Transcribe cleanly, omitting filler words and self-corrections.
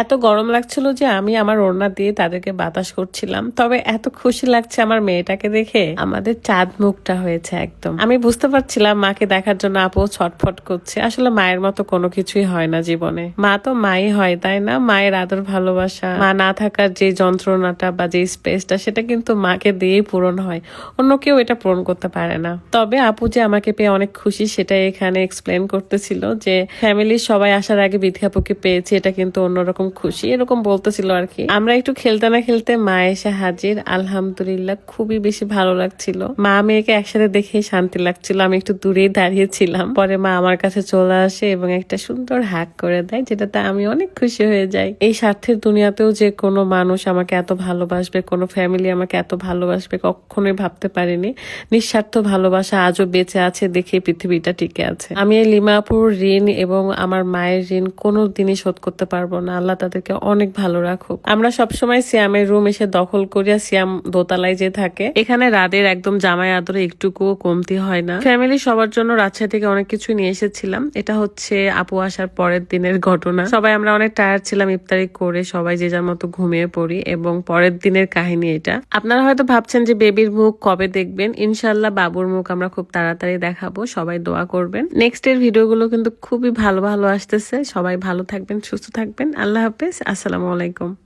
এত গরম লাগছিল যে আমি আমার ওড়না দিয়ে তাদেরকে বাতাস করছিলাম। তবে এত খুশি লাগছে আমার মেয়েটাকে দেখে, আমাদের চাঁদ মুখটা হয়েছে একদম। আমি বুঝতে পারছিলাম মাকে দেখার জন্য আপু ছটফট করছে। আসলে মায়ের মতো কোনো কিছুই হয় না জীবনে, মা তো মাই হয়, তাই না? মায়ের আদর ভালোবাসা, মা না থাকার যে যন্ত্রণাটা বা যে স্পেসটা, সেটা কিন্তু মাকে দিয়েই পূরণ হয়, অন্য কেউ এটা পূরণ করতে পারে না। তবে আপু যে আমাকে পেয়ে অনেক খুশি সেটাই এখানে এক্সপ্লেন করতেছিল, যে ফ্যামিলির সবাই আসার আগে বিথি আপুকে পেয়েছি, এটা কিন্তু অন্যরকম খুশি, এরকম বলতেছিল আর কি। আমরা একটু খেলতে না খেলতে মা এসে হাজির। আলহামদুলিল্লাহ খুবই বেশি ভালো লাগছিল, মা মেয়েকে একসাথে দেখে শান্তি লাগছিল। আমি একটু দূরেই দাঁড়িয়েছিলাম, পরে মা আমার কাছে চলে আসে এবং একটা সুন্দর হাগ করে দেয়, যেটাতে আমি অনেক খুশি হয়ে যাই। এই স্বার্থের দুনিয়াতেও যে কোনো মানুষ আমাকে এত ভালোবাসবে, কোনো ফ্যামিলি আমাকে এত ভালোবাসবে, কখনোই ভাবতে পারিনি। নিঃস্বার্থ ভালোবাসা আজও বেঁচে আছে দেখে পৃথিবীটা টিকে আছে। আমি এই লিমাপুর ঋণ এবং আমার মায়ের ঋণ কোনো দিনই শোধ করতে পারবো না। আল্লাহ তাদেরকে অনেক ভালো রাখুক। আমরা সবসময় সিয়ামের রুম এসে দখল করিয়া সিয়াম দোতলায় যে থাকে, এখানে রাতের একদম জামাই আদরে একটুকুও কমতি হয় না। ফ্যামিলি সবার জন্য রাজশাহী থেকে অনেক কিছু নিয়ে এসেছিলাম। এটা হচ্ছে আপু আসার পরের দিনের ঘটনা। সবাই আমরা অনেক টায়ার্ড ছিলাম, ইফতারি করে সবাই যে যার মতো ঘুমিয়ে পড়ি, এবং পরের দিনের কাহিনী এটা। আপনারা হয়তো ভাবছেন যে বেবির মুখ কবে দেখবেন। ইনশাল্লাহ বাবুর মুখ আমরা খুব তাড়াতাড়ি দেখাবো, সবাই দোয়া করবেন। নেক্সট এর ভিডিওগুলো কিন্তু খুবই ভালো ভালো আসতেছে। সবাই ভালো থাকবেন, সুস্থ থাকবেন। আল্লাহ হাফেজ, আসসালামু আলাইকুম।